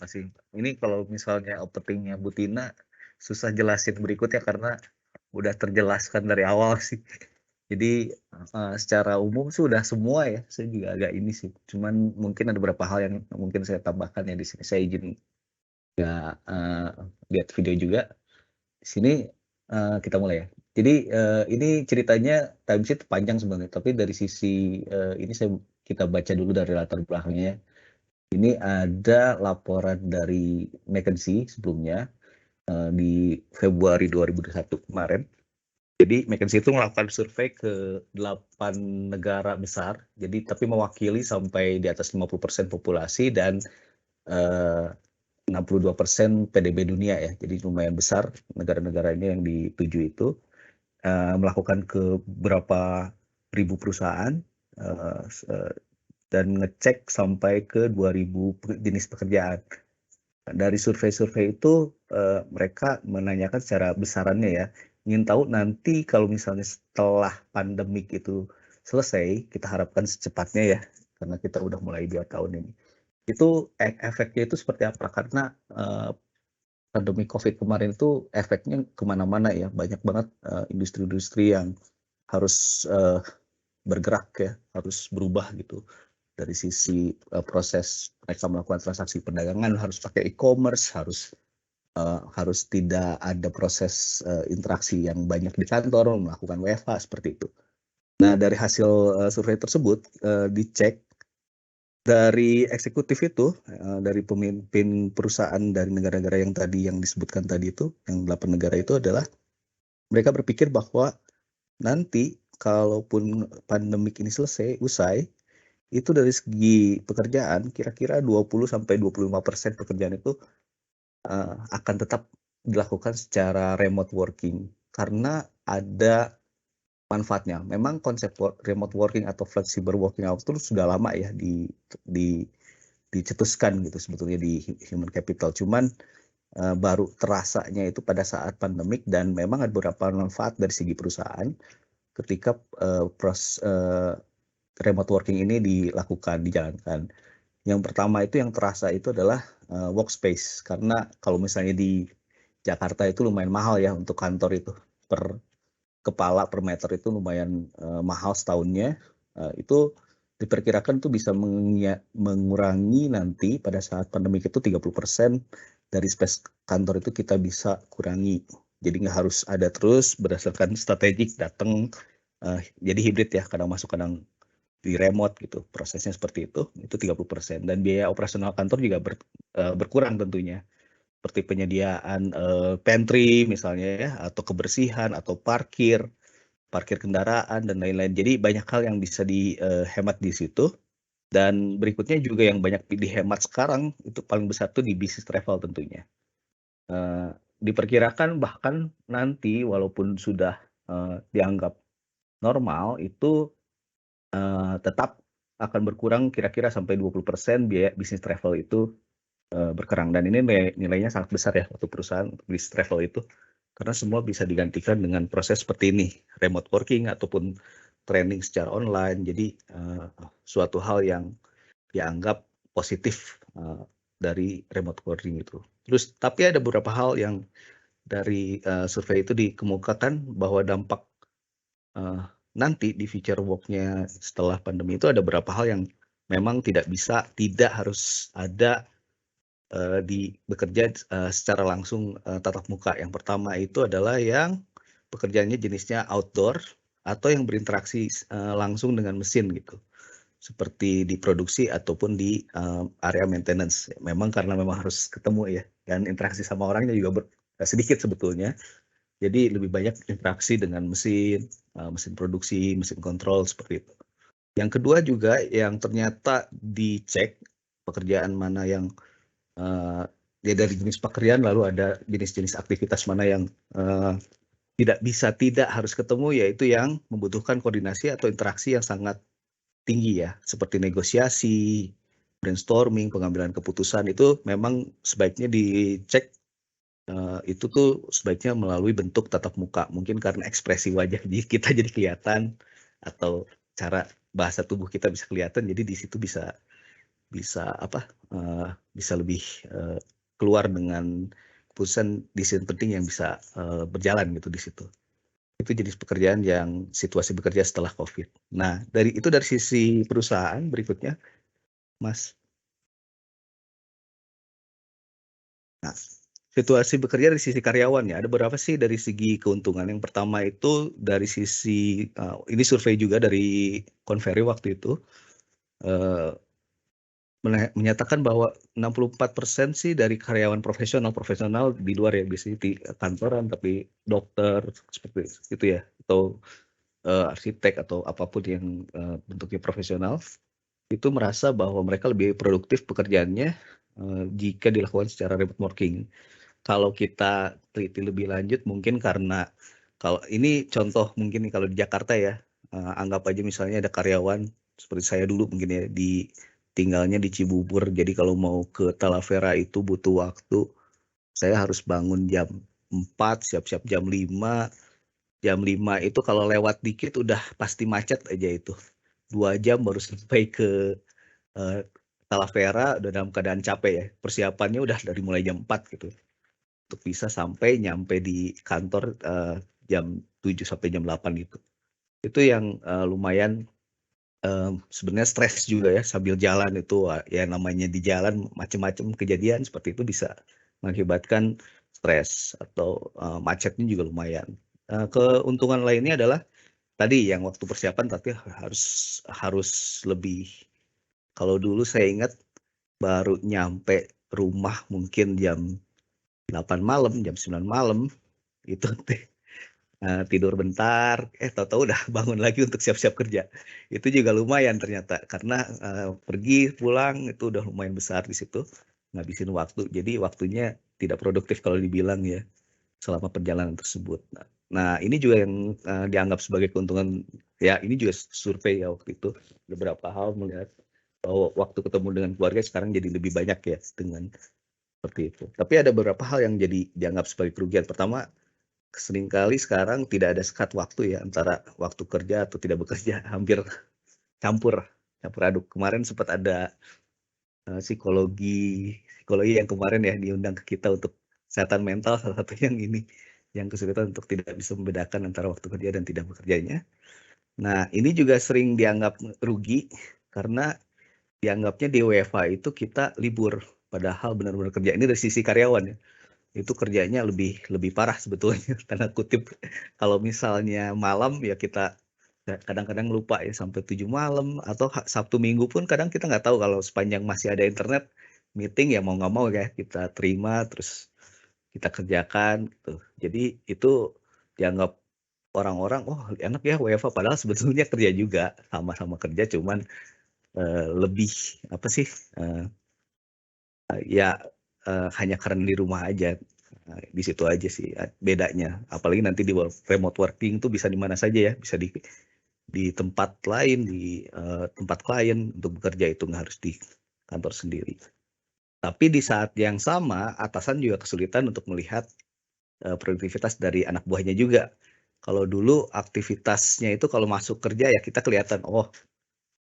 makasih. Ini kalau misalnya openingnya Bu Tina, susah jelasin berikutnya karena udah terjelaskan dari awal sih. Jadi, secara umum sih udah semua ya, saya juga agak ini sih, cuman mungkin ada beberapa hal yang mungkin saya tambahkan ya di sini. Saya izin nggak, lihat video juga. Di sini, kita mulai ya. Jadi, ini ceritanya timesheet panjang sebenarnya, tapi dari sisi, ini kita baca dulu dari latar belakangnya ya. Ini ada laporan dari McKinsey sebelumnya, di Februari 2021 kemarin. Jadi McKinsey itu melakukan survei ke 8 negara besar, jadi tapi mewakili sampai di atas 50% populasi dan, 62% PDB dunia ya. Jadi lumayan besar negara-negara ini yang dituju itu, melakukan ke berapa ribu perusahaan, eee, dan ngecek sampai ke 2.000 jenis pekerjaan. Dari survei-survei itu, mereka menanyakan secara besarannya ya, ingin tahu nanti kalau misalnya setelah pandemik itu selesai, kita harapkan secepatnya ya, karena kita udah mulai 2 tahun ini. Itu efeknya itu seperti apa? Karena, pandemi Covid kemarin itu efeknya ke mana-mana ya, banyak banget, industri-industri yang harus, bergerak ya, harus berubah gitu. Dari sisi, proses mereka melakukan transaksi perdagangan harus pakai e-commerce, harus tidak ada proses, interaksi yang banyak di kantor, melakukan WFH seperti itu. Nah dari hasil, survei tersebut, dicek dari eksekutif itu, dari pemimpin perusahaan dari negara-negara yang tadi yang disebutkan tadi itu, yang 8 negara itu adalah mereka berpikir bahwa nanti kalaupun pandemik ini usai, itu dari segi pekerjaan kira-kira 20-25% pekerjaan itu, akan tetap dilakukan secara remote working karena ada manfaatnya. Memang konsep remote working atau flexible working hours itu sudah lama ya di dicetuskan gitu sebetulnya di human capital. Cuman, baru terasanya itu pada saat pandemik dan memang ada beberapa manfaat dari segi perusahaan ketika, remote working ini dijalankan. Yang pertama itu yang terasa itu adalah, workspace karena kalau misalnya di Jakarta itu lumayan mahal ya untuk kantor itu, per kepala per meter itu lumayan, mahal setahunnya, itu diperkirakan tuh bisa mengurangi nanti pada saat pandemik itu 30% dari space kantor itu kita bisa kurangi. Jadi nggak harus ada terus berdasarkan strategik datang, jadi hibrid ya, kadang masuk kadang di remote gitu, prosesnya seperti itu 30% dan biaya operasional kantor juga berkurang tentunya, seperti penyediaan, pantry misalnya ya, atau kebersihan, atau parkir kendaraan dan lain-lain. Jadi banyak hal yang bisa dihemat di situ dan berikutnya juga yang banyak dihemat sekarang itu paling besar tuh di bisnis travel tentunya. Diperkirakan bahkan nanti walaupun sudah, dianggap normal itu tetap akan berkurang kira-kira sampai 20% biaya bisnis travel itu, berkurang dan ini nilainya sangat besar ya untuk perusahaan untuk bisnis travel itu, karena semua bisa digantikan dengan proses seperti ini, remote working ataupun training secara online. Jadi, suatu hal yang dianggap positif, dari remote working itu. Terus tapi ada beberapa hal yang dari, survei itu dikemukakan bahwa dampak, Eee, nanti di future work-nya setelah pandemi itu ada beberapa hal yang memang tidak harus ada, di bekerja, secara langsung, tatap muka. Yang pertama itu adalah yang pekerjaannya jenisnya outdoor atau yang berinteraksi langsung dengan mesin gitu, seperti di produksi ataupun di, area maintenance. Memang karena memang harus ketemu ya dan interaksi sama orangnya juga sedikit sebetulnya. Jadi lebih banyak interaksi dengan mesin, mesin produksi, mesin kontrol, seperti itu. Yang kedua juga yang ternyata dicek, pekerjaan mana yang, eee, ya dari jenis pekerjaan lalu ada jenis-jenis aktivitas mana yang, tidak harus ketemu, yaitu yang membutuhkan koordinasi atau interaksi yang sangat tinggi ya, seperti negosiasi, brainstorming, pengambilan keputusan, itu memang sebaiknya dicek. Itu tuh sebaiknya melalui bentuk tatap muka, mungkin karena ekspresi wajah kita jadi kelihatan, atau cara bahasa tubuh kita bisa kelihatan, jadi di situ bisa bisa bisa lebih keluar dengan keputusan decision penting yang bisa berjalan gitu di situ. Itu jenis pekerjaan yang situasi bekerja setelah COVID. Nah, dari sisi perusahaan berikutnya, Mas. Nah, situasi bekerja dari sisi karyawan ya, ada berapa sih dari segi keuntungan. Yang pertama itu dari sisi ini survei juga dari Convery waktu itu, menyatakan bahwa 64% sih dari karyawan profesional di luar ya, biasanya di kantoran, tapi dokter seperti itu ya, atau arsitek atau apapun yang bentuknya profesional, itu merasa bahwa mereka lebih produktif pekerjaannya jika dilakukan secara remote working. Kalau kita teliti lebih lanjut mungkin karena, kalau ini contoh mungkin nih kalau di Jakarta ya, anggap aja misalnya ada karyawan seperti saya dulu mungkin ya, tinggalnya di Cibubur, jadi kalau mau ke Talavera itu butuh waktu, saya harus bangun jam 4, siap-siap jam 5. Jam 5 itu kalau lewat dikit udah pasti macet aja itu. 2 jam baru sampai ke Talavera, udah dalam keadaan capek ya. Persiapannya udah dari mulai jam 4 gitu. Untuk bisa nyampe di kantor jam 7 sampai jam 8 gitu. Itu yang lumayan sebenarnya stres juga ya, sambil jalan itu ya, namanya di jalan macam-macam kejadian seperti itu bisa mengakibatkan stres atau macetnya juga lumayan. Keuntungan lainnya adalah tadi yang waktu persiapan, tapi harus lebih. Kalau dulu saya ingat baru nyampe rumah mungkin jam 8 malam, jam 9 malam, itu tidur bentar, tahu-tahu udah bangun lagi untuk siap-siap kerja. Itu juga lumayan ternyata, karena pergi pulang itu udah lumayan besar di situ, ngabisin waktu. Jadi waktunya tidak produktif kalau dibilang ya, selama perjalanan tersebut. Nah, ini juga yang dianggap sebagai keuntungan, ya ini juga survei ya waktu itu, beberapa hal melihat bahwa waktu ketemu dengan keluarga sekarang jadi lebih banyak ya dengan seperti itu. Tapi ada beberapa hal yang jadi dianggap sebagai kerugian. Pertama, seringkali sekarang tidak ada sekat waktu ya antara waktu kerja atau tidak bekerja, hampir campur aduk. Kemarin sempat ada psikologi yang kemarin ya diundang ke kita untuk kesehatan mental, salah satu yang ini, yang kesulitan untuk tidak bisa membedakan antara waktu kerja dan tidak bekerjanya. Nah, ini juga sering dianggap rugi karena dianggapnya di WFH itu kita libur, padahal benar-benar kerja. Ini dari sisi karyawan ya, itu kerjanya lebih parah sebetulnya, tanda kutip. Kalau misalnya malam ya kita kadang-kadang lupa ya sampai 7 malam, atau Sabtu Minggu pun kadang kita nggak tahu, kalau sepanjang masih ada internet, meeting ya mau nggak mau ya kita terima, terus kita kerjakan gitu. Jadi itu dianggap orang-orang, "Oh enak ya WFH," padahal sebetulnya kerja juga, sama-sama kerja, cuman lebih apa sih, ya hanya karena di rumah aja. Di situ aja sih bedanya. Apalagi nanti di remote working tuh bisa di mana saja ya, bisa di tempat lain, di tempat klien untuk bekerja, itu nggak harus di kantor sendiri. Tapi di saat yang sama, atasan juga kesulitan untuk melihat produktivitas dari anak buahnya juga. Kalau dulu aktivitasnya itu kalau masuk kerja ya kita kelihatan, oh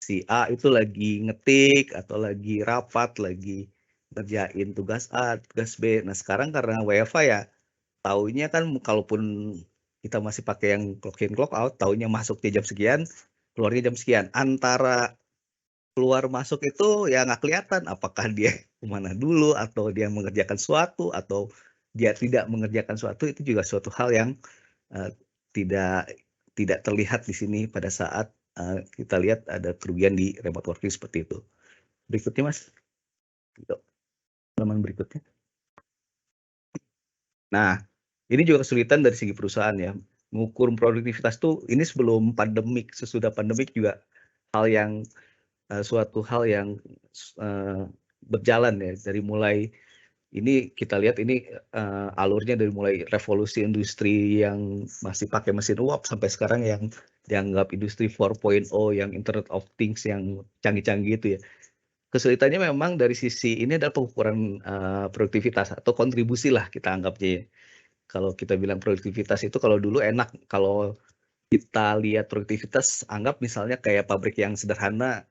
si A itu lagi ngetik atau lagi rapat, lagi ngerjain tugas A, tugas B. Nah sekarang karena WFH ya, taunya kan kalaupun kita masih pakai yang clock in clock out, taunya masuknya jam sekian, keluarnya jam sekian. Antara keluar masuk itu ya nggak kelihatan apakah dia kemana dulu, atau dia mengerjakan sesuatu, atau dia tidak mengerjakan sesuatu. Itu juga suatu hal yang uh, tidak tidak terlihat di sini pada saat kita lihat ada kerugian di remote working seperti itu. Berikutnya Mas, halaman berikutnya. Nah, ini juga kesulitan dari segi perusahaan ya. Mengukur produktivitas tuh ini sebelum pandemik, sesudah pandemik juga hal yang suatu hal yang berjalan ya, dari mulai ini kita lihat ini alurnya dari mulai revolusi industri yang masih pakai mesin uap sampai sekarang yang dianggap industri 4.0 yang Internet of Things yang canggih-canggih itu ya. Kesulitannya memang dari sisi ini adalah pengukuran produktivitas atau kontribusi lah kita anggapnya ya. Kalau kita bilang produktivitas itu, kalau dulu enak, kalau kita lihat produktivitas, anggap misalnya kayak pabrik yang sederhana,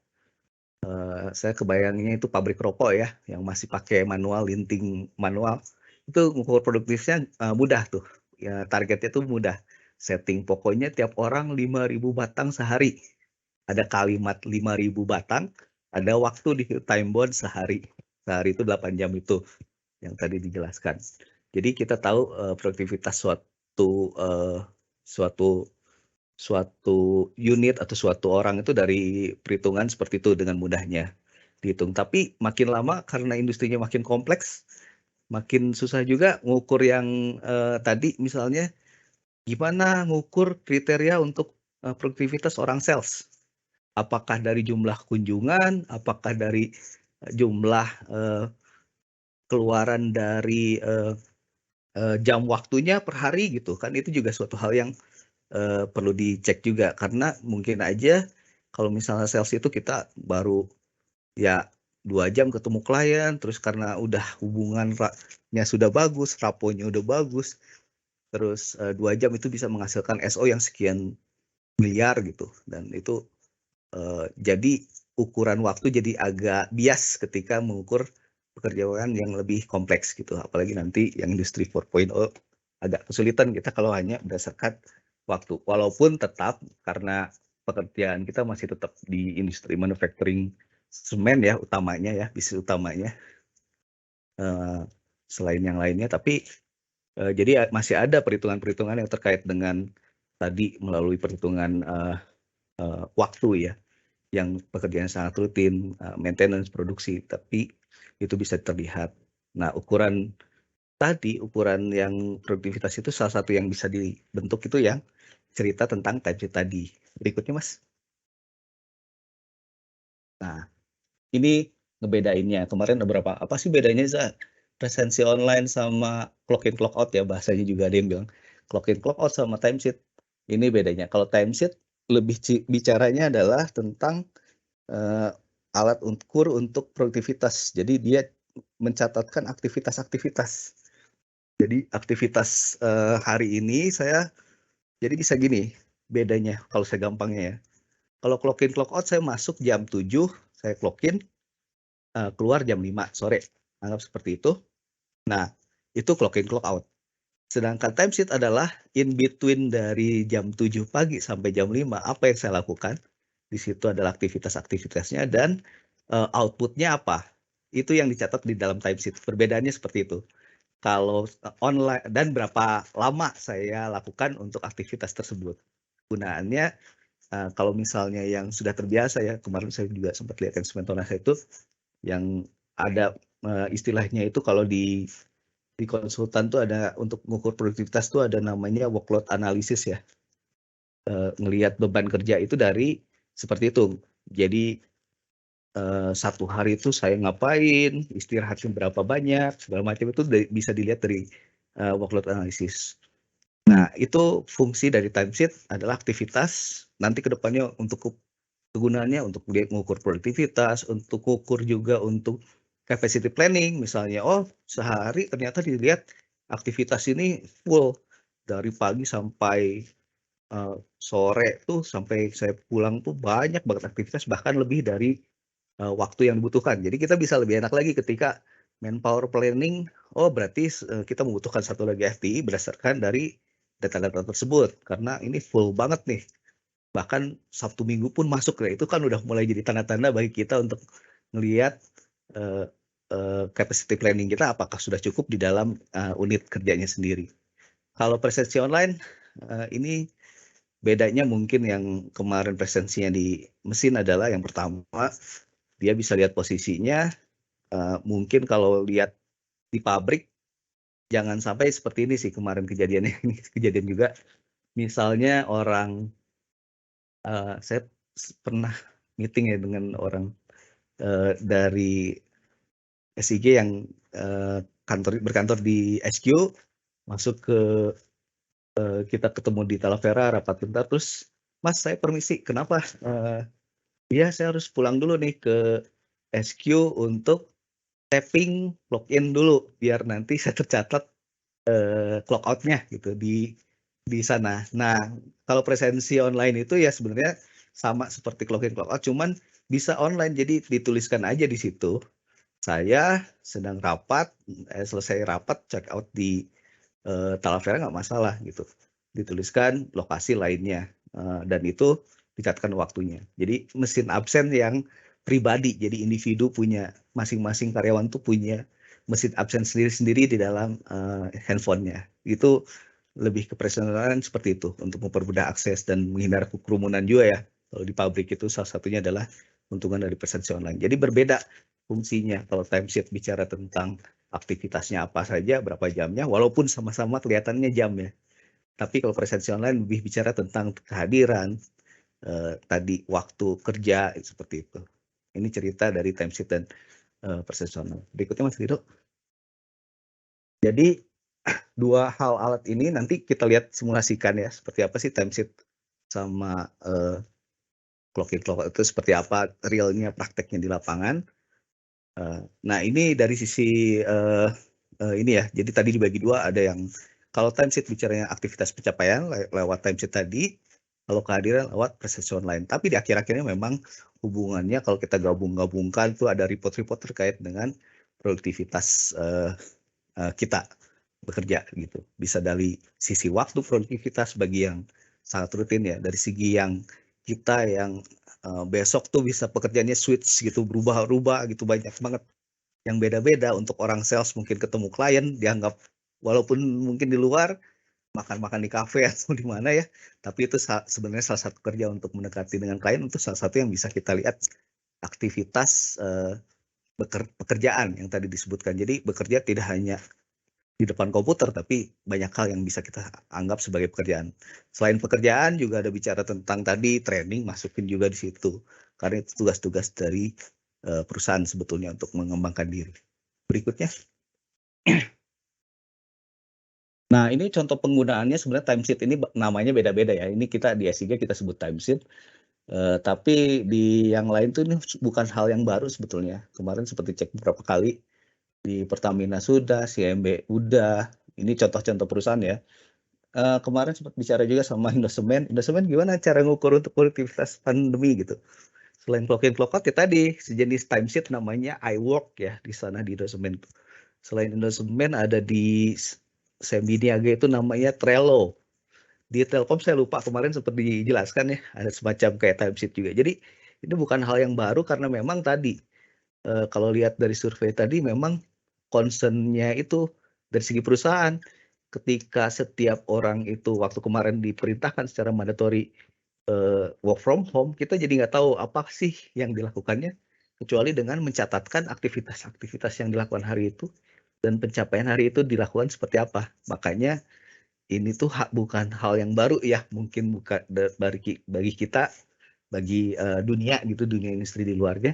Saya kebayangnya itu pabrik rokok ya, yang masih pakai manual, linting manual, itu ngukur produktifnya, mudah tuh, ya targetnya tuh mudah. Setting pokoknya tiap orang 5.000 batang sehari. Ada kalimat 5.000 batang, ada waktu di time bound sehari. Sehari itu 8 jam itu, yang tadi dijelaskan. Jadi kita tahu, produktivitas suatu suatu unit atau suatu orang itu dari perhitungan seperti itu dengan mudahnya dihitung. Tapi makin lama karena industrinya makin kompleks, makin susah juga ngukur yang tadi misalnya gimana ngukur kriteria untuk produktivitas orang sales. Apakah dari jumlah kunjungan, apakah dari jumlah keluaran dari jam waktunya per hari gitu kan, itu juga suatu hal yang perlu dicek juga karena mungkin aja kalau misalnya sales itu kita baru ya 2 jam ketemu klien, terus karena udah hubungannya sudah bagus, raponya udah bagus, terus 2 jam itu bisa menghasilkan SO yang sekian miliar gitu, dan itu jadi ukuran waktu jadi agak bias ketika mengukur pekerjaan yang lebih kompleks gitu, apalagi nanti yang industri 4.0 agak kesulitan kita kalau hanya berdasarkan waktu. Walaupun tetap karena pekerjaan kita masih tetap di industri manufacturing semen ya utamanya ya, bisnis utamanya, selain yang lainnya. Tapi jadi masih ada perhitungan-perhitungan yang terkait dengan tadi melalui perhitungan waktu ya, yang pekerjaan sangat rutin, maintenance, produksi, tapi itu bisa terlihat. Nah, ukuran yang produktivitas itu salah satu yang bisa dibentuk itu yang cerita tentang timesheet tadi. Berikutnya, Mas. Nah, ini ngebedainnya. Kemarin ada berapa, apa sih bedanya Za? Presensi online sama clock in clock out ya, bahasanya juga ada yang bilang. Clock in clock out sama timesheet. Ini bedanya. Kalau timesheet lebih bicaranya adalah tentang uh, alat ukur untuk produktivitas. Jadi dia mencatatkan aktivitas-aktivitas. Jadi aktivitas hari ini saya jadi bisa gini bedanya kalau saya gampangnya ya. Kalau clock in clock out saya masuk jam 7, saya clock in, keluar jam 5 sore. Anggap seperti itu. Nah, itu clock in clock out. Sedangkan timesheet adalah in between dari jam 7 pagi sampai jam 5 apa yang saya lakukan. Di situ adalah aktivitas-aktivitasnya dan outputnya apa. Itu yang dicatat di dalam timesheet. Perbedaannya seperti itu. Kalau online dan berapa lama saya lakukan untuk aktivitas tersebut. Gunaannya kalau misalnya yang sudah terbiasa ya, kemarin saya juga sempat lihat yang Sementonas itu yang ada istilahnya itu kalau di konsultan tuh ada untuk mengukur produktivitas tuh ada namanya workload analysis ya. Ngelihat beban kerja itu dari seperti itu. Jadi satu hari itu saya ngapain, istirahatnya berapa banyak, segala macam itu bisa dilihat dari workload analysis. Nah, itu fungsi dari timesheet adalah aktivitas nanti ke depannya untuk kegunaannya untuk mengukur produktivitas, untuk ukur juga untuk capacity planning, misalnya, oh sehari ternyata dilihat aktivitas ini full dari pagi sampai sore tuh sampai saya pulang tuh banyak banget aktivitas bahkan lebih dari waktu yang dibutuhkan. Jadi kita bisa lebih enak lagi ketika manpower planning, oh berarti kita membutuhkan satu lagi FTE berdasarkan dari data-data tersebut karena ini full banget nih. Bahkan Sabtu Minggu pun masuk ya, itu kan udah mulai jadi tanda-tanda bagi kita untuk melihat capacity planning kita apakah sudah cukup di dalam unit kerjanya sendiri. Kalau presensi online ini bedanya mungkin yang kemarin presensinya di mesin adalah yang pertama dia bisa lihat posisinya, mungkin kalau lihat di pabrik jangan sampai seperti ini sih kemarin kejadiannya ini kejadian juga. Misalnya orang saya pernah meeting ya dengan orang dari SIG yang berkantor di SQ, masuk ke kita ketemu di Talavera rapat bentar terus, Mas saya permisi kenapa? Iya saya harus pulang dulu nih ke SQ untuk tapping login dulu biar nanti saya tercatat clock out-nya gitu di sana. Nah, kalau presensi online itu ya sebenarnya sama seperti clock in clock out, cuman bisa online, jadi dituliskan aja di situ, saya sedang rapat, selesai rapat check out di Talavera nggak masalah gitu. Dituliskan lokasi lainnya, dan itu dicatatkan waktunya. Jadi mesin absen yang pribadi, jadi individu punya, masing-masing karyawan tuh punya mesin absen sendiri-sendiri di dalam handphonenya. Itu lebih ke personalan seperti itu untuk mempermudah akses dan menghindar kerumunan juga ya. Kalau di pabrik itu salah satunya adalah keuntungan dari presensi online. Jadi berbeda fungsinya. Kalau timesheet bicara tentang aktivitasnya apa saja, berapa jamnya, walaupun sama-sama kelihatannya jam ya. Tapi kalau presensi online lebih bicara tentang kehadiran, tadi waktu kerja, seperti itu. Ini cerita dari timesheet dan presensi online. Berikutnya Mas Rido. Jadi dua hal alat ini nanti kita lihat simulasikan ya, seperti apa sih timesheet sama clocking clock itu seperti apa realnya prakteknya di lapangan. Nah ini dari sisi ini ya, jadi tadi dibagi dua, ada yang kalau timesheet bicaranya aktivitas pencapaian lewat timesheet tadi, kalau kehadiran lewat presensi online. Tapi di akhir-akhirnya memang hubungannya kalau kita gabung-gabungkan itu ada report-report terkait dengan produktivitas kita bekerja gitu. Bisa dari sisi waktu produktivitas bagi yang sangat rutin ya, dari segi yang kita yang besok tuh bisa pekerjaannya switch gitu, berubah-ubah gitu, banyak banget yang beda-beda. Untuk orang sales mungkin ketemu klien dianggap walaupun mungkin di luar makan-makan di kafe atau di mana ya, tapi itu sebenarnya salah satu kerja untuk mendekati dengan klien, itu salah satu yang bisa kita lihat aktivitas pekerjaan yang tadi disebutkan. Jadi bekerja tidak hanya di depan komputer, tapi banyak hal yang bisa kita anggap sebagai pekerjaan. Selain pekerjaan juga ada bicara tentang tadi training, masukin juga di situ. Karena itu tugas-tugas dari perusahaan sebetulnya untuk mengembangkan diri. Berikutnya. Nah, ini contoh penggunaannya sebenarnya timesheet ini namanya beda-beda ya. Ini kita di S3 kita sebut timesheet. Tapi di yang lain tuh ini bukan hal yang baru sebetulnya. Kemarin seperti cek beberapa kali di Pertamina sudah, CMB udah. Ini contoh-contoh perusahaan ya. Kemarin sempat bicara juga sama Indosemen. Indosemen gimana cara ngukur untuk produktivitas pandemi gitu. Selain clocking clock out ya tadi sejenis timesheet namanya iWork ya di sana di Indosemen. Selain Indosemen ada di Sembi Niaga itu namanya Trello. Di Telkom saya lupa kemarin sempat dijelaskan ya, ada semacam kayak timesheet juga. Jadi ini bukan hal yang baru karena memang tadi kalau lihat dari survei tadi memang concern-nya itu dari segi perusahaan, ketika setiap orang itu waktu kemarin diperintahkan secara mandatori work from home, kita jadi nggak tahu apa sih yang dilakukannya, kecuali dengan mencatatkan aktivitas-aktivitas yang dilakukan hari itu dan pencapaian hari itu dilakukan seperti apa. Makanya ini tuh bukan hal yang baru ya, mungkin bukan bagi kita, bagi dunia gitu, dunia industri di luarnya,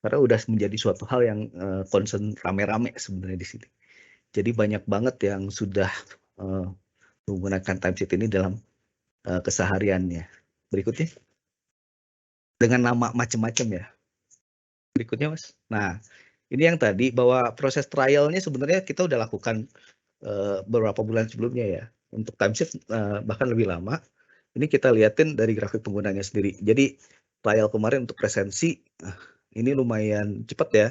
karena udah menjadi suatu hal yang concern rame-rame sebenarnya di sini. Jadi banyak banget yang sudah menggunakan timesheet ini dalam kesehariannya. Berikutnya, dengan nama macam-macam ya. Berikutnya Mas. Nah, ini yang tadi bahwa proses trialnya sebenarnya kita udah lakukan beberapa bulan sebelumnya ya. Untuk timesheet bahkan lebih lama. Ini kita lihatin dari grafik penggunanya sendiri. Jadi trial kemarin untuk presensi ini lumayan cepat ya.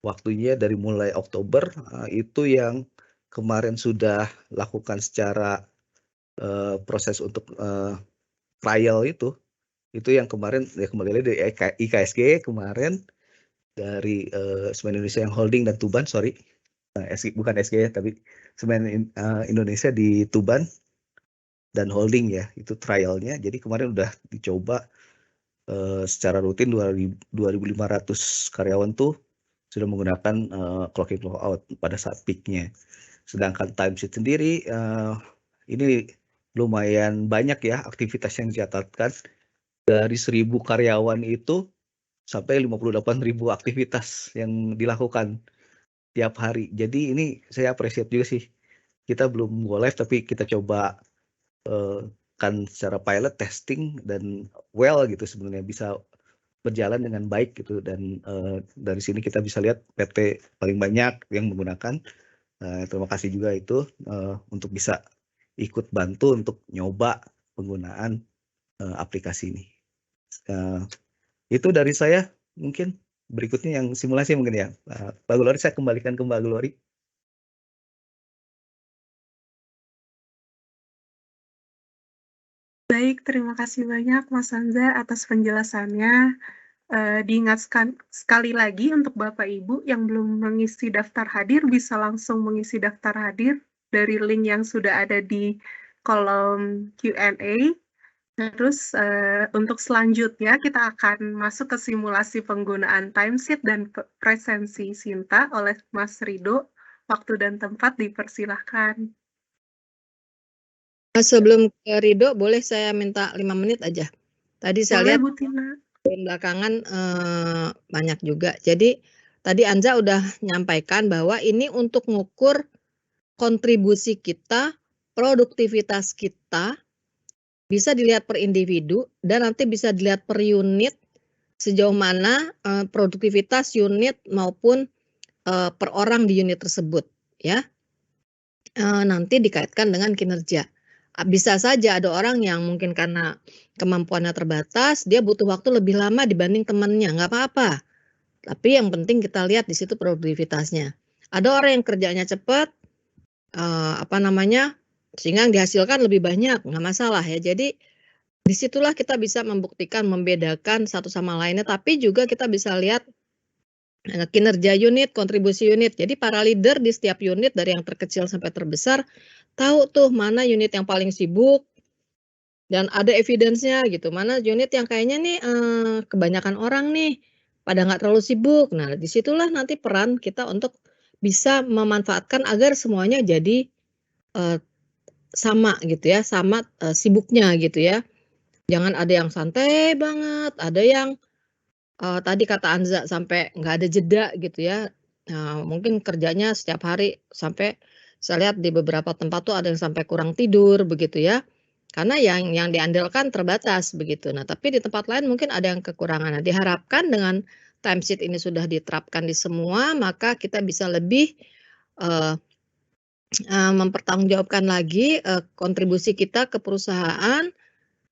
Waktunya dari mulai Oktober itu yang kemarin sudah lakukan secara proses untuk trial itu yang kemarin ya kembali lagi dari IKSG kemarin dari Semen Indonesia yang holding dan Tuban, sorry. Bukan SG ya, tapi Semen Indonesia di Tuban dan holding ya, itu trialnya. Jadi kemarin udah dicoba secara rutin 2.500 karyawan tuh sudah menggunakan clocking clock out pada saat peaknya. Sedangkan timesheet sendiri ini lumayan banyak ya aktivitas yang dicatatkan. Dari 1.000 karyawan itu sampai 58.000 aktivitas yang dilakukan tiap hari. Jadi ini saya appreciate juga sih. Kita belum go live tapi kita coba kan secara pilot testing dan well gitu sebenarnya bisa berjalan dengan baik gitu, dan dari sini kita bisa lihat PT paling banyak yang menggunakan. Terima kasih juga itu untuk bisa ikut bantu untuk nyoba penggunaan aplikasi ini. Itu dari saya. mungkin berikutnya yang simulasi mungkin ya. Mbak Glory, saya kembalikan ke Mbak Glory. Baik, terima kasih banyak Mas Anzar atas penjelasannya. Diingatkan sekali lagi untuk Bapak Ibu yang belum mengisi daftar hadir bisa langsung mengisi daftar hadir dari link yang sudah ada di kolom Q&A. Terus untuk selanjutnya kita akan masuk ke simulasi penggunaan timesheet dan presensi Sinta oleh Mas Rido. Waktu dan tempat dipersilahkan. Sebelum ke Rido, boleh saya minta 5 menit aja. Tadi saya Boleh lihat Bu Tina. belakangan banyak juga. Jadi tadi Anza udah nyampaikan bahwa ini untuk ngukur kontribusi kita, produktivitas kita, bisa dilihat per individu dan nanti bisa dilihat per unit sejauh mana produktivitas unit maupun per orang di unit tersebut, ya. Nanti dikaitkan dengan kinerja. Bisa saja ada orang yang mungkin karena kemampuannya terbatas, dia butuh waktu lebih lama dibanding temannya, nggak apa-apa. Tapi yang penting kita lihat di situ produktivitasnya. Ada orang yang kerjanya cepat, sehingga yang dihasilkan lebih banyak, nggak masalah ya. Jadi disitulah kita bisa membuktikan, membedakan satu sama lainnya, tapi juga kita bisa lihat kinerja unit, kontribusi unit. Jadi para leader di setiap unit dari yang terkecil sampai terbesar tahu tuh mana unit yang paling sibuk dan ada evidence-nya gitu. Mana unit yang kayaknya nih kebanyakan orang nih pada nggak terlalu sibuk. Nah, disitulah nanti peran kita untuk bisa memanfaatkan agar semuanya jadi sama gitu ya, sama sibuknya gitu ya. Jangan ada yang santai banget, ada yang tadi kata Anza sampai nggak ada jeda gitu ya. Mungkin kerjanya setiap hari sampai saya lihat di beberapa tempat tuh ada yang sampai kurang tidur begitu ya. Karena yang diandalkan terbatas begitu. Nah, tapi di tempat lain mungkin ada yang kekurangan. Nah, diharapkan dengan timesheet ini sudah diterapkan di semua, maka kita bisa lebih mempertanggungjawabkan lagi kontribusi kita ke perusahaan.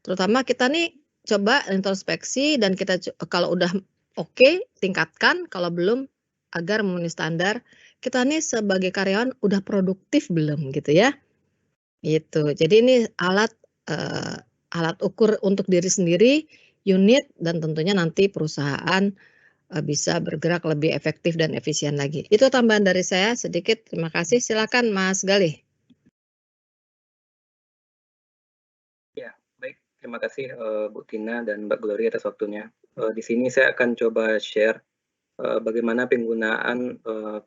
Terutama kita nih coba introspeksi dan kita kalau udah oke, tingkatkan, kalau belum agar memenuhi standar. Kita nih sebagai karyawan udah produktif belum gitu ya. Gitu. Jadi ini alat ukur untuk diri sendiri, unit dan tentunya nanti perusahaan bisa bergerak lebih efektif dan efisien lagi. Itu tambahan dari saya sedikit. Terima kasih. Silakan Mas Galih. Ya, baik. Terima kasih Bu Tina dan Mbak Glory atas waktunya. Di sini saya akan coba share bagaimana penggunaan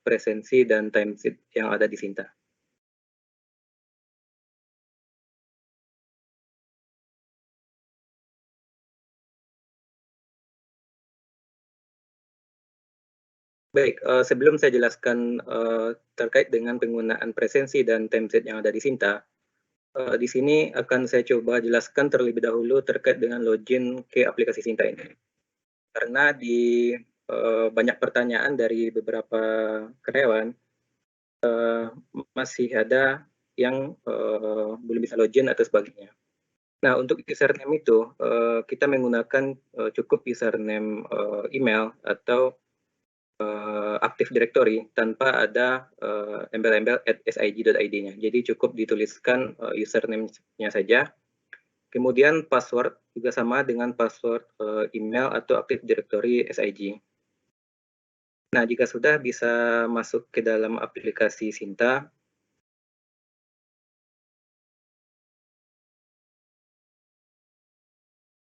presensi dan timesheet yang ada di Sinta. Baik, sebelum saya jelaskan terkait dengan penggunaan presensi dan timesheet yang ada di Sinta, di sini akan saya coba jelaskan terlebih dahulu terkait dengan login ke aplikasi Sinta ini. Karena di banyak pertanyaan dari beberapa karyawan, masih ada yang belum bisa login atau sebagainya. Nah, untuk username itu, kita menggunakan cukup username email atau Active Directory tanpa ada embel-embel @sig.id-nya. Jadi cukup dituliskan username-nya saja. Kemudian password juga sama dengan password email atau Active Directory SIG. Nah, jika sudah bisa masuk ke dalam aplikasi Sinta.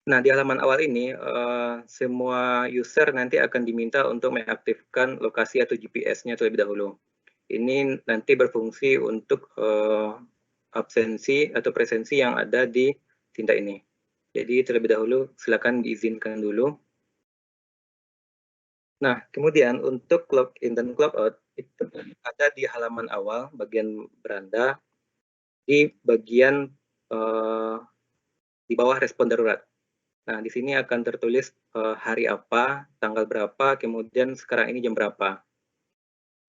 Nah, di halaman awal ini, semua user nanti akan diminta untuk mengaktifkan lokasi atau GPS-nya terlebih dahulu. Ini nanti berfungsi untuk absensi atau presensi yang ada di Sinta ini. Jadi terlebih dahulu silakan diizinkan dulu. Nah, kemudian untuk login dan logout itu ada di halaman awal bagian beranda di bagian di bawah respon darurat. Nah, di sini akan tertulis hari apa, tanggal berapa, kemudian sekarang ini jam berapa.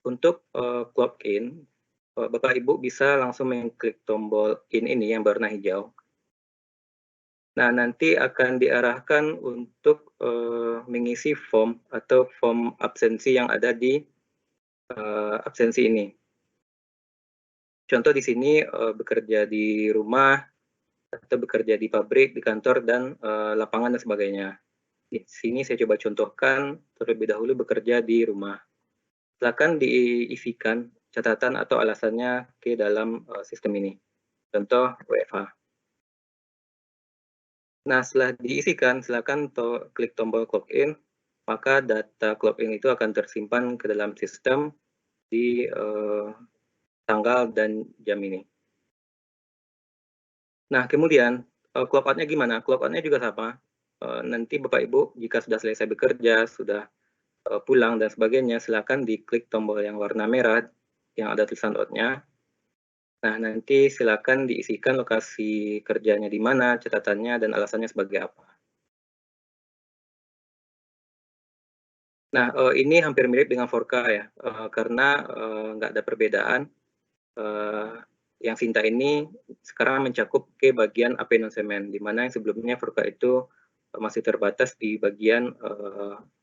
Untuk login, Bapak Ibu bisa langsung mengklik tombol in ini yang berwarna hijau. Nah, nanti akan diarahkan untuk mengisi form atau form absensi yang ada di absensi ini. Contoh di sini bekerja di rumah, atau bekerja di pabrik, di kantor, dan lapangan dan sebagainya. Di sini saya coba contohkan terlebih dahulu bekerja di rumah. Silakan diisikan catatan atau alasannya ke dalam sistem ini. Contoh WFH. Nah, setelah diisikan, silakan klik tombol clock-in, maka data clock-in itu akan tersimpan ke dalam sistem di tanggal dan jam ini. Nah, kemudian clock out-nya gimana? Clock out-nya juga sama. Nanti Bapak Ibu jika sudah selesai bekerja, sudah pulang dan sebagainya, silakan diklik tombol yang warna merah yang ada tulisan out-nya. Nah, nanti silakan diisikan lokasi kerjanya di mana, catatannya, dan alasannya sebagai apa. Nah, ini hampir mirip dengan Forka ya, karena nggak ada perbedaan. Yang Sinta ini sekarang mencakup ke bagian AP non-semen, di mana yang sebelumnya Forka itu masih terbatas di bagian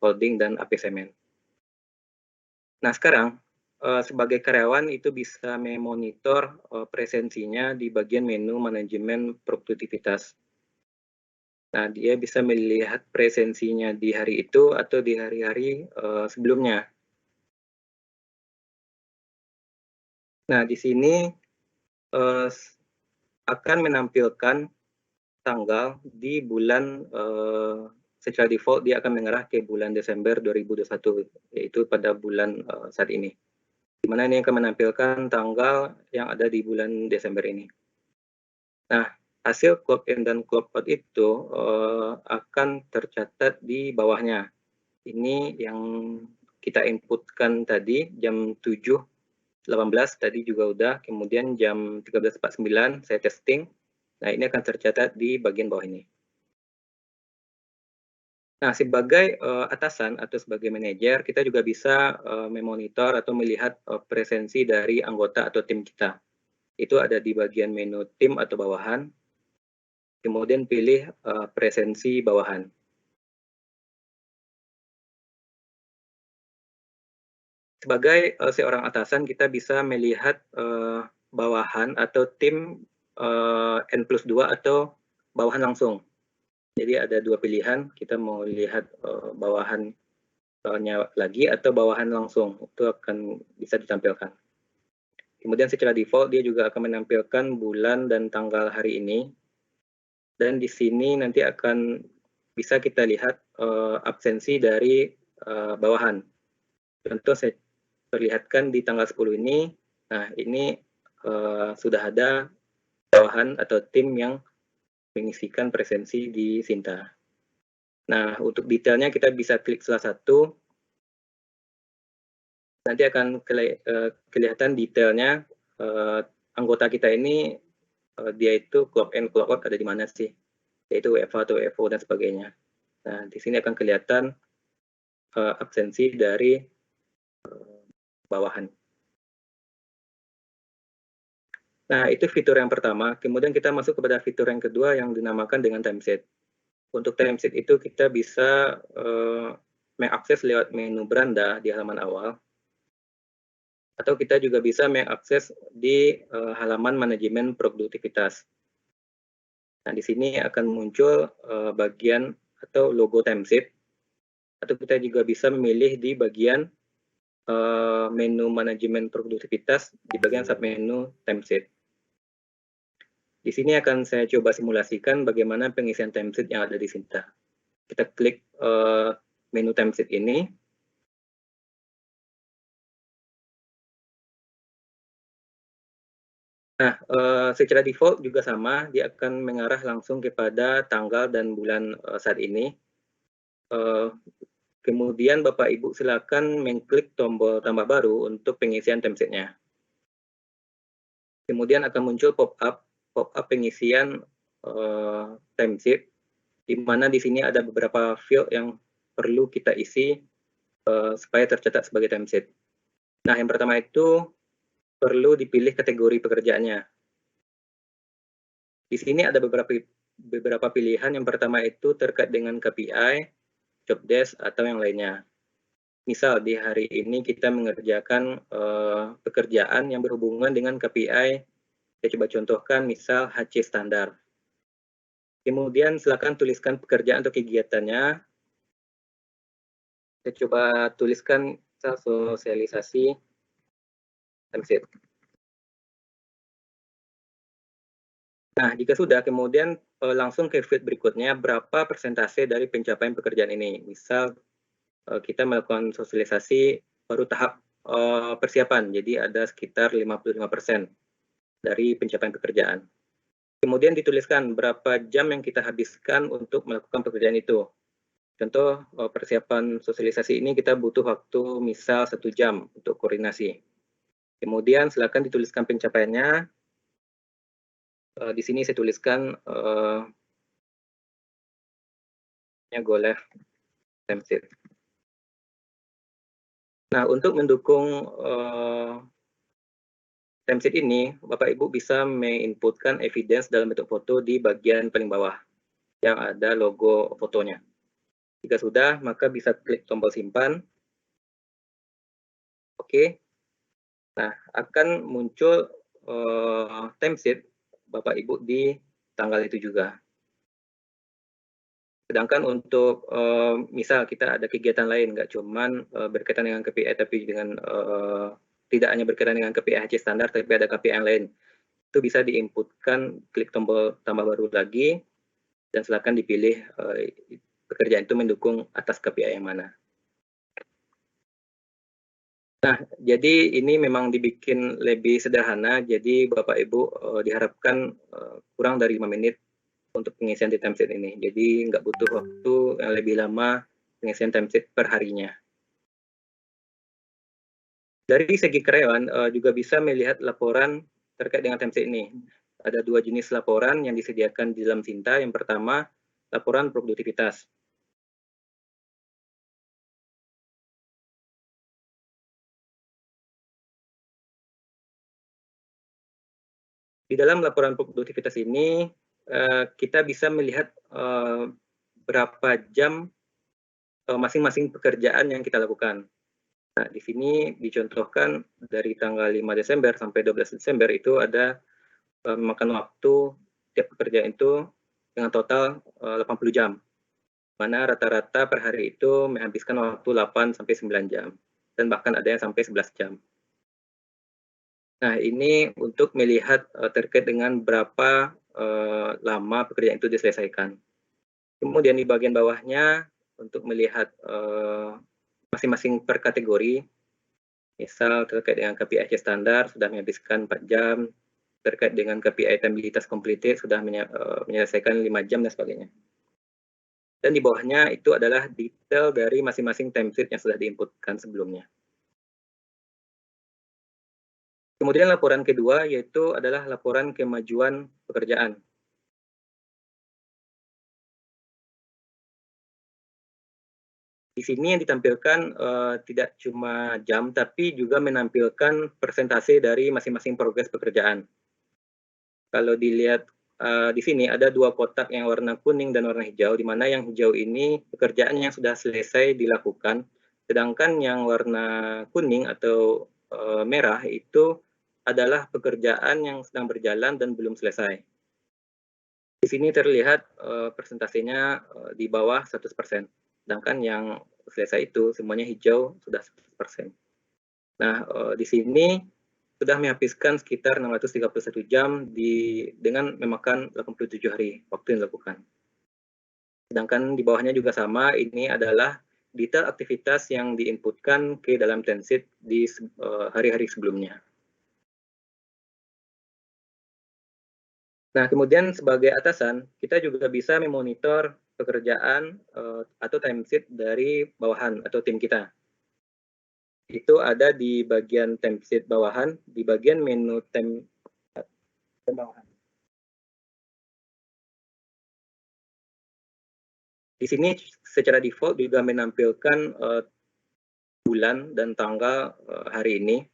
holding dan AP semen. Nah, sekarang sebagai karyawan itu bisa memonitor presensinya di bagian menu manajemen produktivitas. Nah, dia bisa melihat presensinya di hari itu atau di hari-hari sebelumnya. Nah, di sini akan menampilkan tanggal di bulan, secara default dia akan mengarah ke bulan Desember 2021, yaitu pada bulan saat ini. Di mana ini akan menampilkan tanggal yang ada di bulan Desember ini. Nah, hasil clock in dan clock out itu akan tercatat di bawahnya. Ini yang kita inputkan tadi jam 7.18 tadi juga udah, kemudian jam 13.49 saya testing. Nah, ini akan tercatat di bagian bawah ini. Nah, sebagai atasan atau sebagai manajer, kita juga bisa memonitor atau melihat presensi dari anggota atau tim kita. Itu ada di bagian menu tim atau bawahan, kemudian pilih presensi bawahan. Sebagai seorang atasan, kita bisa melihat bawahan atau tim N+2 atau bawahan langsung. Jadi ada dua pilihan, kita mau lihat bawahannya lagi atau bawahan langsung, itu akan bisa ditampilkan. Kemudian secara default dia juga akan menampilkan bulan dan tanggal hari ini. Dan di sini nanti akan bisa kita lihat absensi dari bawahan. Contoh saya perlihatkan di tanggal 10 ini, nah ini sudah ada bawahan atau tim yang mengisikan presensi di Sinta. Nah, untuk detailnya kita bisa klik salah satu. Nanti akan kelihatan detailnya anggota kita ini, dia itu clock in, clock out ada di mana sih, yaitu WFH atau WFO dan sebagainya. Nah, di sini akan kelihatan absensi dari bawahan. Nah, itu fitur yang pertama. Kemudian kita masuk kepada fitur yang kedua yang dinamakan dengan timesheet. Untuk timesheet itu kita bisa mengakses lewat menu beranda di halaman awal, atau kita juga bisa mengakses di halaman manajemen produktivitas. Nah, di sini akan muncul bagian atau logo timesheet, atau kita juga bisa memilih di bagian menu manajemen produktivitas di bagian submenu timesheet. Di sini akan saya coba simulasikan bagaimana pengisian timesheet yang ada di Sinta. Kita klik menu timesheet ini. Nah, secara default juga sama, dia akan mengarah langsung kepada tanggal dan bulan saat ini. Kemudian Bapak Ibu silakan mengklik tombol tambah baru untuk pengisian timesheet-nya. Kemudian akan muncul pop-up pengisian timesheet, di mana di sini ada beberapa field yang perlu kita isi supaya tercatat sebagai timesheet. Nah, yang pertama itu perlu dipilih kategori pekerjaannya. Di sini ada beberapa beberapa pilihan. Yang pertama itu terkait dengan KPI, job desk, atau yang lainnya. Misal di hari ini kita mengerjakan pekerjaan yang berhubungan dengan KPI. Saya coba contohkan misal HC standar. Kemudian silakan tuliskan pekerjaan atau kegiatannya. Saya coba tuliskan sosialisasi timesheet. Nah, jika sudah, kemudian langsung ke field berikutnya, berapa persentase dari pencapaian pekerjaan ini. Misal kita melakukan sosialisasi baru tahap persiapan, jadi ada sekitar 55% dari pencapaian pekerjaan. Kemudian dituliskan berapa jam yang kita habiskan untuk melakukan pekerjaan itu. Contoh persiapan sosialisasi ini kita butuh waktu misal 1 jam untuk koordinasi. Kemudian silakan dituliskan pencapaiannya. Di sini saya tuliskan goal left timesheet. Nah, untuk mendukung timesheet ini, Bapak Ibu bisa menginputkan evidence dalam bentuk foto di bagian paling bawah yang ada logo fotonya. Jika sudah, maka bisa klik tombol simpan. Oke. Nah, akan muncul timesheet Bapak Ibu di tanggal itu juga. Sedangkan untuk misal kita ada kegiatan lain, nggak cuman berkaitan dengan KPI, tapi dengan tidak hanya berkaitan dengan KPI HC standar, tapi ada KPI yang lain. Itu bisa diinputkan, klik tombol tambah baru lagi, dan silakan dipilih pekerjaan itu mendukung atas KPI yang mana. Nah, jadi ini memang dibikin lebih sederhana, jadi Bapak Ibu diharapkan kurang dari 5 menit untuk pengisian di timesheet ini. Jadi nggak butuh waktu yang lebih lama pengisian timesheet per harinya. Dari segi karyawan juga bisa melihat laporan terkait dengan timesheet ini. Ada 2 jenis laporan yang disediakan di dalam Sinta. Yang pertama, laporan produktivitas. Di dalam laporan produktivitas ini, kita bisa melihat berapa jam masing-masing pekerjaan yang kita lakukan. Nah, di sini dicontohkan dari tanggal 5 Desember sampai 12 Desember itu ada memakan waktu tiap pekerjaan itu dengan total 80 jam. Mana rata-rata per hari itu menghabiskan waktu 8 sampai 9 jam. Dan bahkan ada yang sampai 11 jam. Nah, ini untuk melihat terkait dengan berapa lama pekerjaan itu diselesaikan. Kemudian di bagian bawahnya untuk melihat masing-masing per kategori. Misal terkait dengan KPI HC standar sudah menghabiskan 4 jam, terkait dengan KPI stabilitas completed sudah menyelesaikan 5 jam dan sebagainya. Dan di bawahnya itu adalah detail dari masing-masing timesheet yang sudah diinputkan sebelumnya. Kemudian laporan kedua yaitu adalah laporan kemajuan pekerjaan. Di sini yang ditampilkan tidak cuma jam, tapi juga menampilkan persentase dari masing-masing progres pekerjaan. Kalau dilihat di sini ada 2 kotak yang warna kuning dan warna hijau, di mana yang hijau ini pekerjaan yang sudah selesai dilakukan, sedangkan yang warna kuning atau merah itu adalah pekerjaan yang sedang berjalan dan belum selesai. Di sini terlihat persentasenya di bawah 100%, sedangkan yang selesai itu semuanya hijau sudah 100%. Nah, di sini sudah menghabiskan sekitar 631 jam dengan memakan 87 hari waktu yang dilakukan. Sedangkan di bawahnya juga sama, ini adalah detail aktivitas yang diinputkan ke dalam timesheet di hari-hari sebelumnya. Nah, kemudian sebagai atasan, kita juga bisa memonitor pekerjaan atau timesheet dari bawahan atau tim kita. Itu ada di bagian timesheet bawahan, di bagian menu tim bawahan. Di sini secara default juga menampilkan bulan dan tanggal hari ini.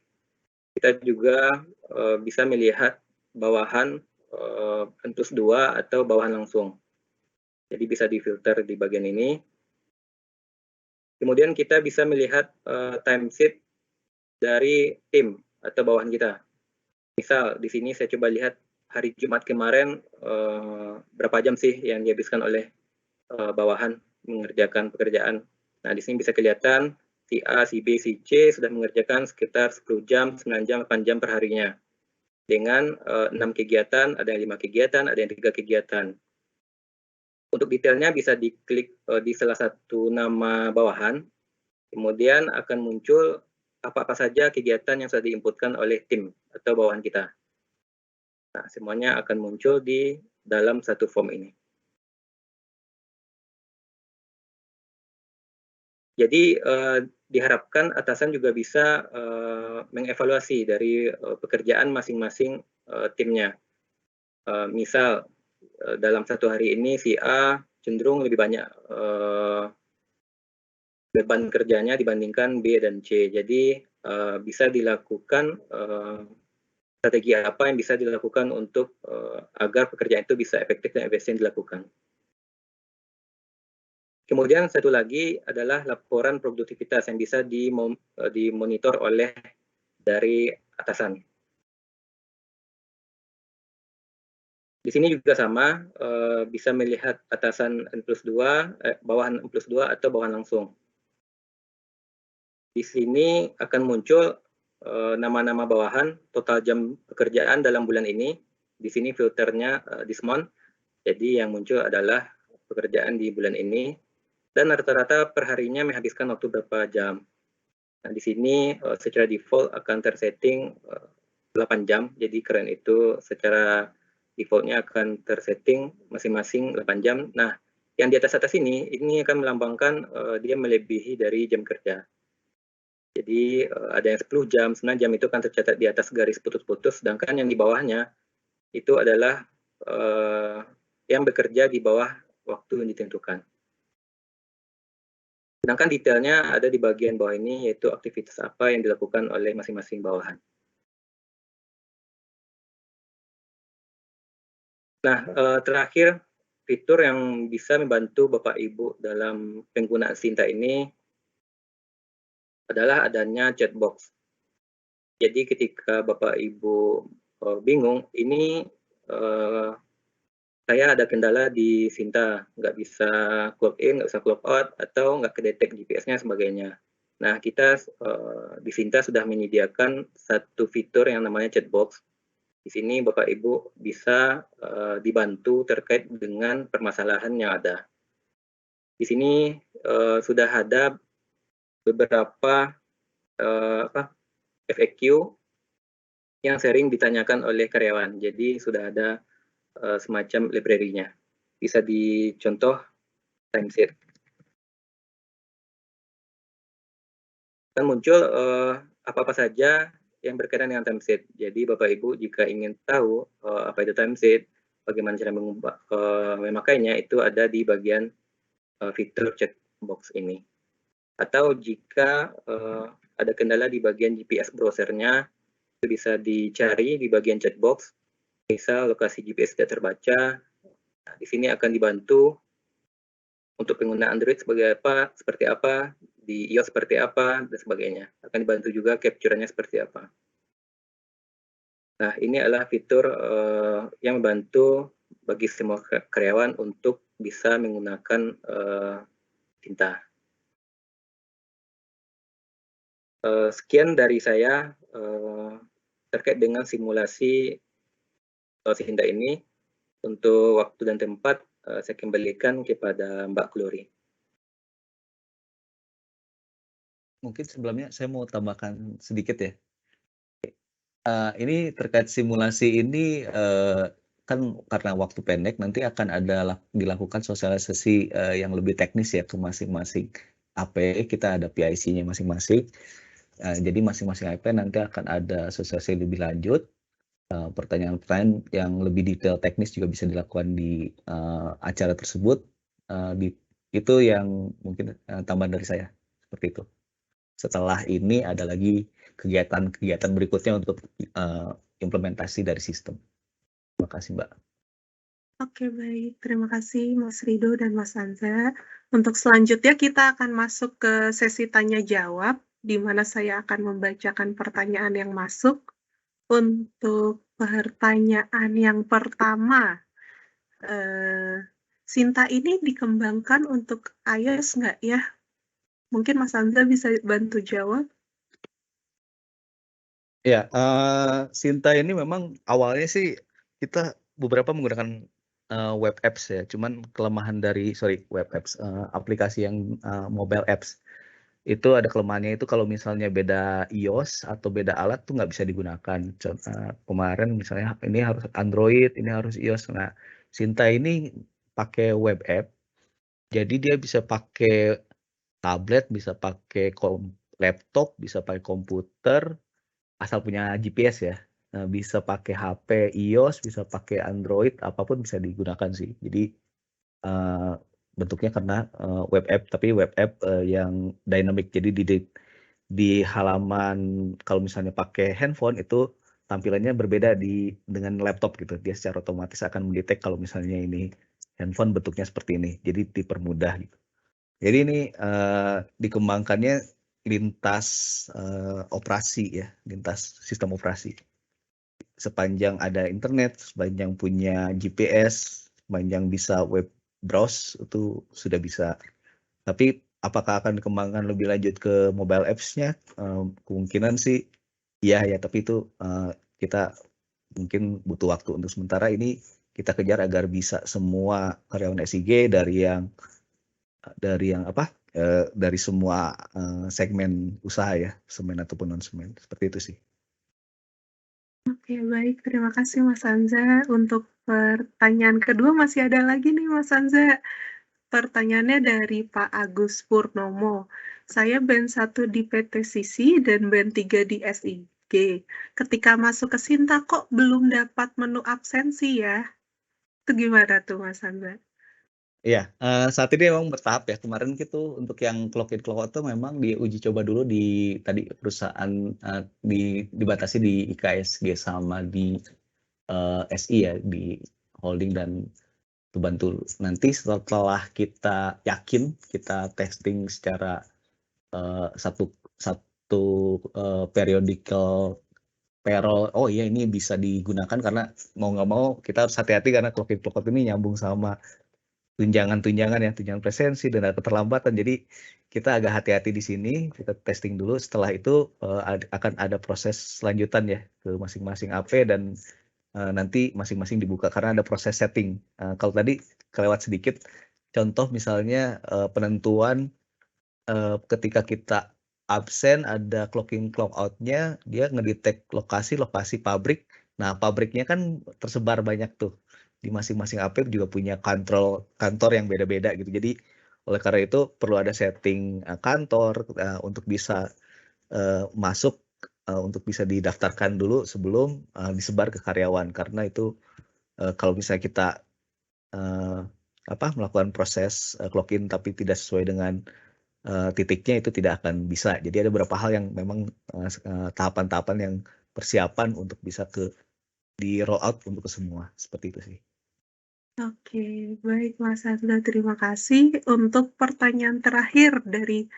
Kita juga bisa melihat bawahan N+2 atau bawahan langsung. Jadi bisa difilter di bagian ini. Kemudian kita bisa melihat timesheet dari tim atau bawahan kita. Misal di sini saya coba lihat hari Jumat kemarin berapa jam sih yang dihabiskan oleh bawahan mengerjakan pekerjaan. Nah, di sini bisa kelihatan si A, si B, si C sudah mengerjakan sekitar 10 jam, 9 jam, 8 jam per harinya. Dengan 6 kegiatan, ada yang 5 kegiatan, ada yang 3 kegiatan. Untuk detailnya bisa diklik di salah satu nama bawahan, kemudian akan muncul apa-apa saja kegiatan yang sudah diinputkan oleh tim atau bawahan kita. Nah, semuanya akan muncul di dalam satu form ini. Jadi diharapkan atasan juga bisa mengevaluasi dari pekerjaan masing-masing timnya. Misal dalam satu hari ini si A cenderung lebih banyak beban kerjanya dibandingkan B dan C. Jadi bisa dilakukan strategi apa yang bisa dilakukan untuk agar pekerjaan itu bisa efektif dan efisien dilakukan. Kemudian satu lagi adalah laporan produktivitas yang bisa dimonitor oleh dari atasan. Di sini juga sama, bisa melihat atasan N+2, bawahan N+2 atau bawahan langsung. Di sini akan muncul nama-nama bawahan, total jam pekerjaan dalam bulan ini. Di sini filternya this month, jadi yang muncul adalah pekerjaan di bulan ini. Dan rata-rata perharinya menghabiskan waktu berapa jam. Nah, di sini secara default akan tersetting 8 jam, jadi keren itu secara defaultnya akan tersetting masing-masing 8 jam. Nah, yang di atas ini akan melambangkan dia melebihi dari jam kerja. Jadi ada yang 10 jam, 9 jam itu akan tercatat di atas garis putus-putus, sedangkan yang di bawahnya itu adalah yang bekerja di bawah waktu yang ditentukan. Sedangkan detailnya ada di bagian bawah ini, yaitu aktivitas apa yang dilakukan oleh masing-masing bawahan. Nah, terakhir, fitur yang bisa membantu Bapak Ibu dalam penggunaan Sinta ini adalah adanya chat box. Jadi ketika Bapak Ibu bingung, ini saya ada kendala di Sinta, nggak bisa clock in, nggak bisa clock out, atau nggak kedetek GPS-nya sebagainya. Nah, kita di Sinta sudah menyediakan satu fitur yang namanya chat box. Di sini Bapak Ibu bisa dibantu terkait dengan permasalahan yang ada. Di sini sudah ada beberapa FAQ yang sering ditanyakan oleh karyawan. Jadi sudah ada semacam library-nya. Bisa dicontoh timesheet. Dan muncul apa-apa saja yang berkaitan dengan timesheet. Jadi Bapak Ibu jika ingin tahu apa itu timesheet, bagaimana cara memakainya, itu ada di bagian fitur chat box ini. Atau jika ada kendala di bagian GPS browsernya, itu bisa dicari di bagian chat box. Misal lokasi GPS tidak terbaca, nah, di sini akan dibantu untuk pengguna Android seperti apa, di iOS seperti apa, dan sebagainya. Akan dibantu juga capture-nya seperti apa. Nah, ini adalah fitur yang membantu bagi semua karyawan untuk bisa menggunakan Sinta. Sekian dari saya terkait dengan simulasi Sinta ini. Untuk waktu dan tempat, saya kembalikan kepada Mbak Glory. Mungkin sebelumnya saya mau tambahkan sedikit ya. Ini terkait simulasi ini kan karena waktu pendek nanti akan ada dilakukan sosialisasi yang lebih teknis ya ke masing-masing AP. Kita ada PIC-nya masing-masing. Jadi masing-masing AP nanti akan ada sosialisasi lebih lanjut. Pertanyaan-pertanyaan yang lebih detail teknis juga bisa dilakukan di acara tersebut. Itu yang mungkin tambahan dari saya, seperti itu. Setelah ini ada lagi kegiatan-kegiatan berikutnya untuk implementasi dari sistem. Terima kasih, Mbak. Oke, baik. Terima kasih Mas Rido dan Mas Anza. Untuk selanjutnya kita akan masuk ke sesi tanya jawab, di mana saya akan membacakan pertanyaan yang masuk. Untuk pertanyaan yang pertama, Sinta ini dikembangkan untuk iOS nggak ya? Mungkin Mas Anza bisa bantu jawab. Ya, Sinta ini memang awalnya sih kita beberapa menggunakan web apps ya, cuman kelemahan dari web apps, aplikasi yang mobile apps itu ada kelemahannya itu kalau misalnya beda iOS atau beda alat tuh nggak bisa digunakan. Kemarin misalnya ini harus Android, ini harus iOS. Nah, Sinta ini pakai web app, jadi dia bisa pakai tablet, bisa pakai laptop, bisa pakai komputer, asal punya GPS ya. Bisa pakai HP iOS, bisa pakai Android, apapun bisa digunakan sih. Jadi bentuknya karena web app, tapi web app yang dynamic. Jadi di halaman kalau misalnya pakai handphone itu tampilannya berbeda dengan laptop gitu. Dia secara otomatis akan mendetek kalau misalnya ini handphone bentuknya seperti ini. Jadi dipermudah gitu. Jadi ini dikembangkannya lintas operasi ya, lintas sistem operasi. Sepanjang ada internet, sepanjang punya GPS, sepanjang bisa web browse itu sudah bisa. Tapi apakah akan dikembangkan lebih lanjut ke mobile apps-nya? Kemungkinan sih iya ya, tapi itu kita mungkin butuh waktu. Untuk sementara ini kita kejar agar bisa semua karyawan SIG dari semua segmen usaha ya, semen ataupun non semen, seperti itu sih. Oke, baik. Terima kasih Mas Anza. Untuk pertanyaan kedua masih ada lagi nih Mas Anza. Pertanyaannya dari Pak Agus Purnomo. Saya band 1 di PT Sisi dan band 3 di SIG. Ketika masuk ke Sinta kok belum dapat menu absensi ya? Itu gimana tuh Mas Anza? Iya, saat ini memang bertahap ya. Kemarin gitu untuk yang clock in clock out tuh memang diuji coba dulu di tadi perusahaan dibatasi di IKSG sama di SI ya, di holding dan Bantul. Nanti setelah kita yakin, kita testing secara satu periodical payroll. Oh iya, ini bisa digunakan karena mau nggak mau kita harus hati-hati karena clock in clock out ini nyambung sama tunjangan ya, tunjangan presensi dan ada keterlambatan. Jadi kita agak hati-hati di sini, kita testing dulu. Setelah itu akan ada proses lanjutan ya ke masing-masing AP dan nanti masing-masing dibuka karena ada proses setting. Kalau tadi kelewat sedikit, contoh misalnya penentuan ketika kita absen ada clock in clock out-nya, dia ngedetect lokasi pabrik. Nah, pabriknya kan tersebar banyak tuh. Di masing-masing AP juga punya kantor yang beda-beda gitu. Jadi oleh karena itu perlu ada setting kantor untuk bisa masuk untuk bisa didaftarkan dulu sebelum disebar ke karyawan. Karena itu kalau misalnya kita melakukan proses clock in tapi tidak sesuai dengan titiknya, itu tidak akan bisa. Jadi ada beberapa hal yang memang tahapan-tahapan yang persiapan untuk bisa di roll out untuk ke semua. Seperti itu sih. Oke, baik Mas Anza, terima kasih. Untuk pertanyaan terakhir dari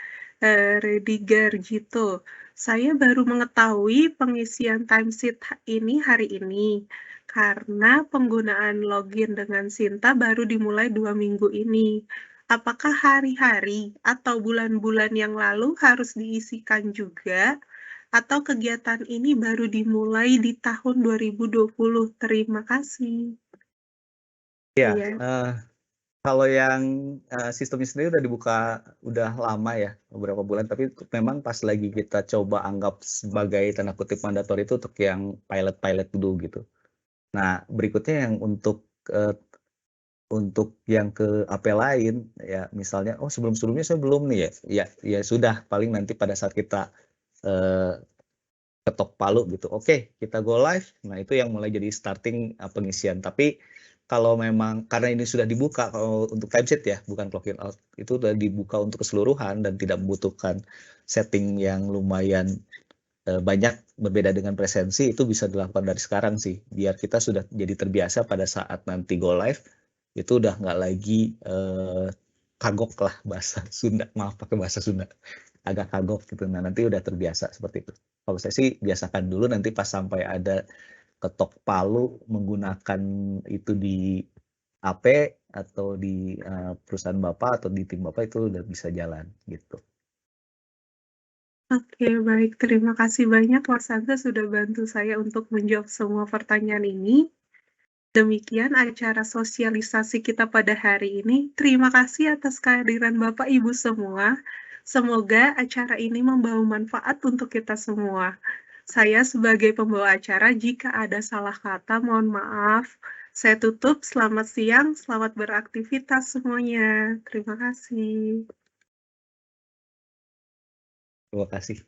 Rediger Jito. Saya baru mengetahui pengisian timesheet ini hari ini, karena penggunaan login dengan Sinta baru dimulai 2 minggu ini. Apakah hari-hari atau bulan-bulan yang lalu harus diisikan juga? Atau kegiatan ini baru dimulai di tahun 2020? Terima kasih. Iya, Iya. kalau yang sistemnya sendiri udah dibuka udah lama ya, beberapa bulan, tapi memang pas lagi kita coba anggap sebagai tanda kutip mandatori itu untuk yang pilot dulu gitu. Nah, berikutnya yang untuk yang ke AP lain ya, misalnya sebelum-sebelumnya saya belum nih ya sudah, paling nanti pada saat kita ketok palu gitu, oke kita go live. Nah, itu yang mulai jadi starting pengisian. Tapi kalau memang karena ini sudah dibuka, kalau untuk timesheet ya, bukan clock in out, itu sudah dibuka untuk keseluruhan dan tidak membutuhkan setting yang lumayan banyak berbeda dengan presensi itu bisa dilakukan dari sekarang sih, biar kita sudah jadi terbiasa pada saat nanti go live, itu udah nggak lagi kagok lah bahasa Sunda, maaf pakai bahasa Sunda, agak kagok gitu. Nah nanti udah terbiasa seperti itu. Kalau saya sih biasakan dulu, nanti pas sampai ada ketok palu menggunakan itu di AP atau di perusahaan Bapak atau di tim Bapak itu udah bisa jalan gitu. Oke, baik. Terima kasih banyak Mas Hansa sudah bantu saya untuk menjawab semua pertanyaan ini. Demikian acara sosialisasi kita pada hari ini. Terima kasih atas kehadiran Bapak Ibu semua. Semoga acara ini membawa manfaat untuk kita semua. Saya sebagai pembawa acara, jika ada salah kata, mohon maaf. Saya tutup. Selamat siang, selamat beraktivitas semuanya. Terima kasih. Terima kasih.